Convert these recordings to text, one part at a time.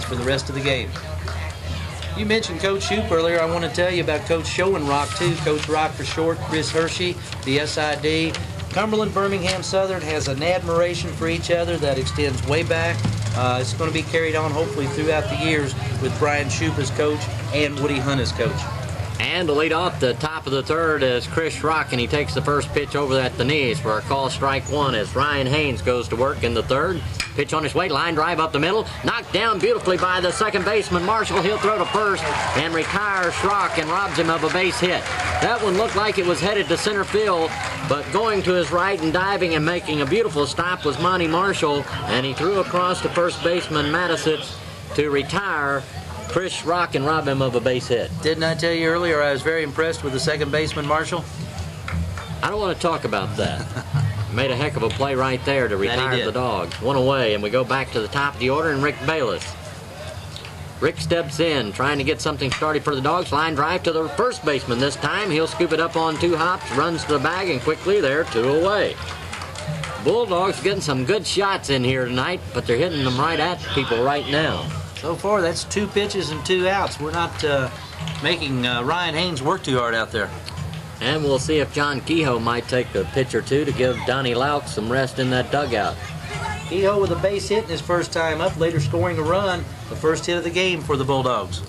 for the rest of the game. You mentioned Coach Shoup earlier. I want to tell you about Coach Schoenrock, too. Coach Rock for short, Chris Hershey, the SID. Cumberland, Birmingham-Southern has an admiration for each other that extends way back. It's going to be carried on, hopefully, throughout the years with Brian Shoup as coach and Woody Hunt as coach. And to lead off the top of the third is Chris Rock, and he takes the first pitch over at the knees for a call strike one as Ryan Haynes goes to work in the third. Pitch on his way, line drive up the middle, knocked down beautifully by the second baseman Marshall. He'll throw to first and retires Schrock and robs him of a base hit. That one looked like it was headed to center field, but going to his right and diving and making a beautiful stop was Monty Marshall, and he threw across to first baseman Matisich to retire Chris Schrock and rob him of a base hit. Didn't I tell you earlier I was very impressed with the second baseman Marshall? I don't want to talk about that. Made a heck of a play right there to retire the Dogs. One away, and we go back to the top of the order and Rick Bayless. Rick steps in, trying to get something started for the Dogs. Line drive to the first baseman this time. He'll scoop it up on 2 hops, runs to the bag, and quickly they're 2 away. Bulldogs getting some good shots in here tonight, but they're hitting them right at people right now. So far, that's 2 pitches and 2 outs. We're not making Ryan Haynes work too hard out there. And we'll see if John Kehoe might take a pitch or two to give Donnie Lauk some rest in that dugout. Kehoe with a base hit in his first time up, later scoring a run, the first hit of the game for the Bulldogs.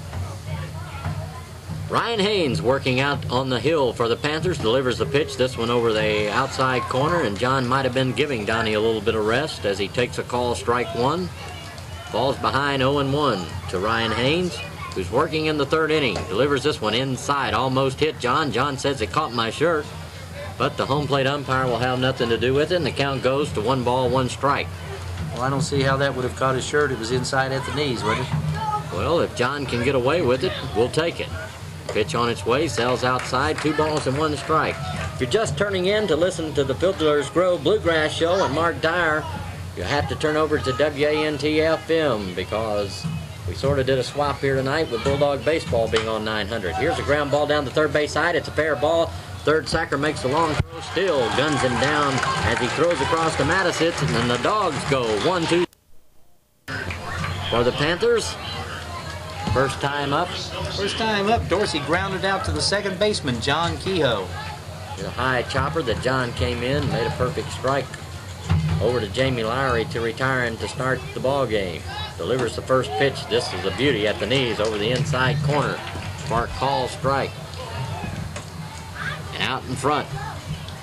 Ryan Haynes working out on the hill for the Panthers, delivers the pitch, this one over the outside corner, and John might have been giving Donnie a little bit of rest as he takes a call strike one. Falls behind 0-1 to Ryan Haynes, who's working in the third inning. Delivers this one inside, almost hit John. John says it caught my shirt, but the home plate umpire will have nothing to do with it, and the count goes to 1 ball, 1 strike. Well, I don't see how that would have caught his shirt. It was inside at the knees, wasn't it? Well, if John can get away with it, we'll take it. Pitch on its way, sails outside, 2 balls and 1 strike. If you're just turning in to listen to the Fiddler's Grove Bluegrass Show and Mark Dyer, you have to turn over to WANT-FM because we sort of did a swap here tonight with Bulldog Baseball being on 900. Here's a ground ball down the third base side. It's a fair ball. Third sacker makes a long throw, still guns him down as he throws across to Matisich, and then the Dogs go 1-2 for the Panthers. First time up. First time up, Dorsey grounded out to the second baseman, John Kehoe. Did a high chopper that John came in, made a perfect strike. Over to Jamie Lowry to retire him to start the ball game. Delivers the first pitch. This is a beauty at the knees over the inside corner. Mark call strike. And out in front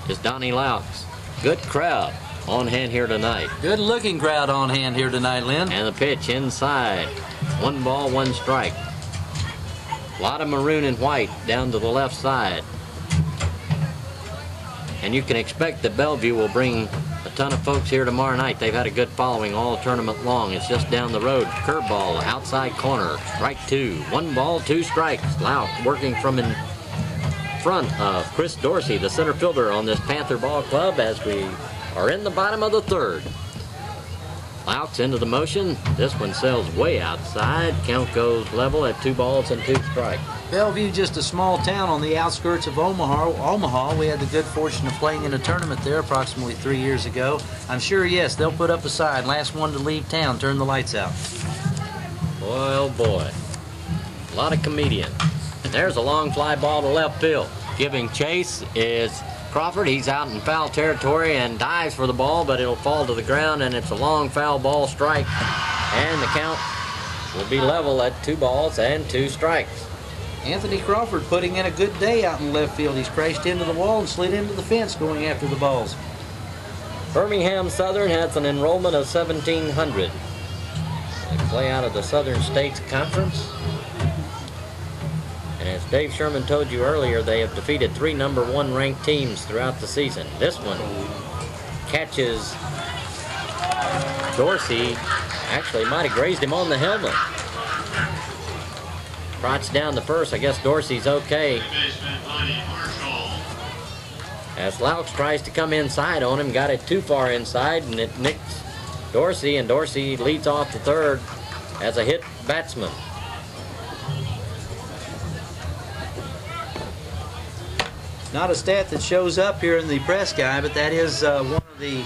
is Donnie Laux. Good crowd on hand here tonight. Good looking crowd on hand here tonight, Lynn. And the pitch inside. 1 ball, 1 strike. A lot of maroon and white down to the left side. And you can expect that Bellevue will bring a ton of folks here tomorrow night. They've had a good following all tournament long. It's just down the road. Curveball, outside corner, strike 2. 1 ball, 2 strikes. Lauk working from in front of Chris Dorsey, the center fielder on this Panther ball club, as we are in the bottom of the third. Lauk's into the motion. This one sails way outside. Count goes level at 2 balls and 2 strikes. Bellevue, just a small town on the outskirts of Omaha. We had the good fortune of playing in a tournament there approximately 3 years ago. I'm sure, yes, they'll put up a side. Last one to leave town, turn the lights out. Boy, oh boy. A lot of comedians. And there's a long fly ball to left field. Giving chase is Crawford. He's out in foul territory and dives for the ball, but it'll fall to the ground, and it's a long foul ball strike. And the count will be level at 2 balls and 2 strikes. Anthony Crawford putting in a good day out in left field. He's crashed into the wall and slid into the fence going after the balls. Birmingham-Southern has an enrollment of 1,700. They play out of the Southern States Conference. And as Dave Sherman told you earlier, they have defeated 3 number 1 ranked teams throughout the season. This one catches Dorsey. Actually, might have grazed him on the helmet. Trots down the first. I guess Dorsey's okay. As Laux tries to come inside on him, got it too far inside, and it nicks Dorsey, and Dorsey leads off the third as a hit batsman. Not a stat that shows up here in the press guy, but that is one of the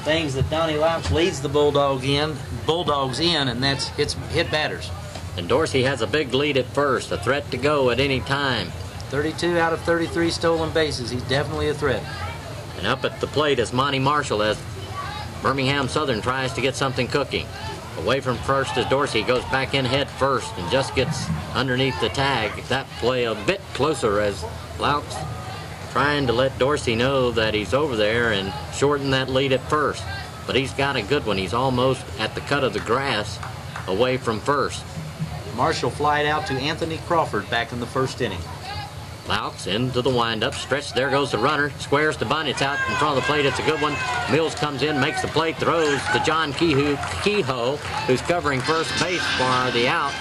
things that Donnie Loucks leads the Bulldogs in, and that's hit batters. And Dorsey has a big lead at first, a threat to go at any time. 32 out of 33 stolen bases. He's definitely a threat. And up at the plate is Monty Marshall as Birmingham-Southern tries to get something cooking. Away from first as Dorsey goes back in head first and just gets underneath the tag. That play a bit closer as Loucks trying to let Dorsey know that he's over there and shorten that lead at first. But he's got a good one. He's almost at the cut of the grass away from first. Marshall flied out to Anthony Crawford back in the first inning. Loucks into the windup, stretch, there goes the runner, squares to bunt, it's out in front of the plate, it's a good one. Mills comes in, makes the plate, throws to John Kehoe, who's covering first base for the out.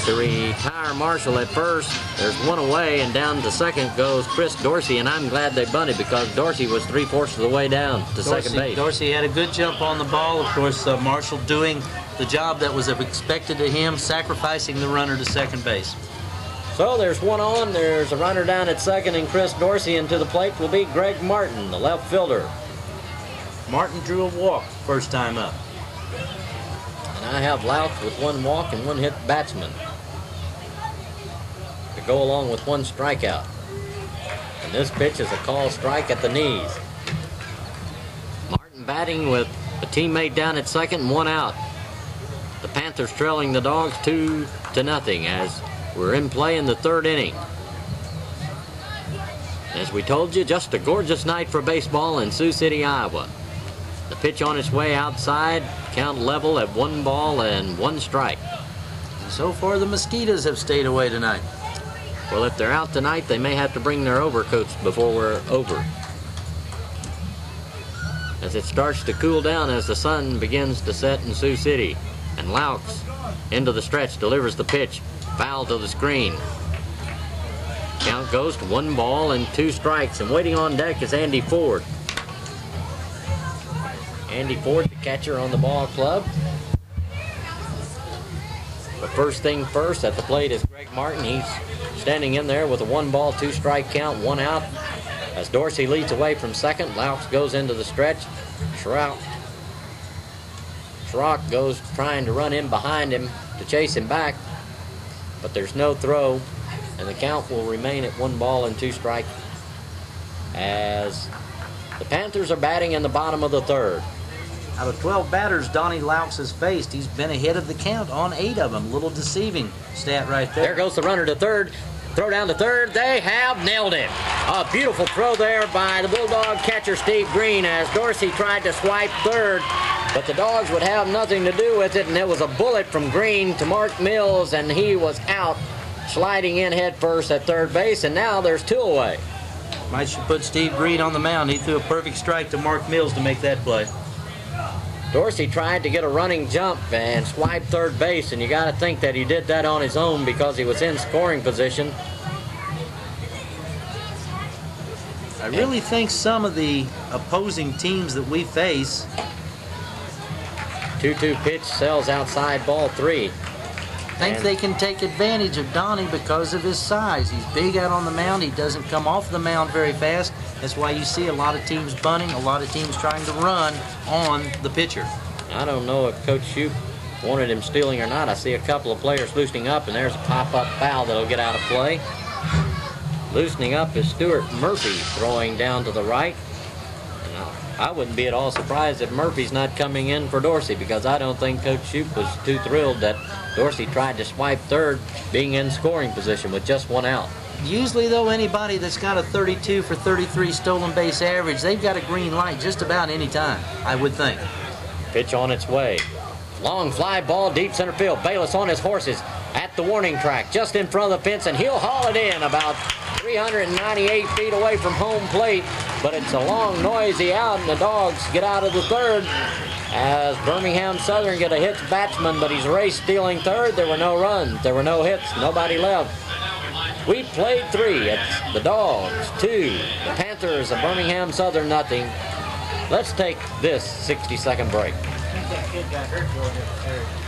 To retire Marshall at first, there's one away, and down to second goes Chris Dorsey, and I'm glad they bunted because Dorsey was 3/4 of the way down to second base. Dorsey had a good jump on the ball. Of course, Marshall doing the job that was expected of him, sacrificing the runner to second base. So there's one on, there's a runner down at second, and Chris Dorsey into the plate will be Greg Martin, the left fielder. Martin drew a walk first time up. And I have Loucks with one walk and one hit batsman to go along with one strikeout. And this pitch is a call strike at the knees. Martin batting with a teammate down at second and one out. The Panthers trailing the Dogs 2-0 as we're in play in the third inning. As we told you, just a gorgeous night for baseball in Sioux City, Iowa. The pitch on its way outside, count level at 1 ball and 1 strike. And so far, the Mosquitoes have stayed away tonight. Well, if they're out tonight, they may have to bring their overcoats before we're over. As it starts to cool down as the sun begins to set in Sioux City. And Loucks into the stretch delivers the pitch. Foul to the screen. Count goes to 1 ball and 2 strikes. And waiting on deck is Andy Ford. Andy Ford, the catcher on the ball club. But first thing first, at the plate is Greg Martin. He's standing in there with a 1 ball, 2 strike count, 1 out. As Dorsey leads away from second, Loucks goes into the stretch. Schrock goes trying to run in behind him to chase him back. But there's no throw, and the count will remain at 1 ball and 2 strikes as the Panthers are batting in the bottom of the third. Out of 12 batters Donnie Loucks has faced, he's been ahead of the count on 8 of them. Little deceiving stat right there. There goes the runner to third. Throw down to third. They have nailed it. A beautiful throw there by the Bulldog catcher Steve Green as Dorsey tried to swipe third, but the Dogs would have nothing to do with it, and it was a bullet from Green to Mark Mills, and he was out, sliding in head first at third base, and now there's 2 away. Might should put Steve Green on the mound. He threw a perfect strike to Mark Mills to make that play. Dorsey tried to get a running jump and swipe third base, and you got to think that he did that on his own because he was in scoring position. I really think some of the opposing teams that we face. 2-2 pitch, sells outside, ball 3. Think they can take advantage of Donnie because of his size. He's big out on the mound. He doesn't come off the mound very fast. That's why you see a lot of teams bunting, a lot of teams trying to run on the pitcher. I don't know if Coach Shoup wanted him stealing or not. I see a couple of players loosening up, and there's a pop-up foul that'll get out of play. Loosening up is Stuart Murphy, throwing down to the right. I wouldn't be at all surprised if Murphy's not coming in for Dorsey because I don't think Coach Shoup was too thrilled that Dorsey tried to swipe third, being in scoring position with just 1 out. Usually, though, anybody that's got a 32 for 33 stolen base average, they've got a green light just about any time, I would think. Pitch on its way. Long fly ball, deep center field. Bayless on his horses at the warning track, just in front of the fence, and he'll haul it in about 398 feet away from home plate, but it's a long, noisy out, and the Dogs get out of the third as Birmingham-Southern get a hits batsman, but he's race stealing third. There were no runs, there were no hits, nobody left. We played 3. It's the Dogs 2, the Panthers of Birmingham-Southern 0. Let's take this 60-second break. I think that kid got hurt going up there.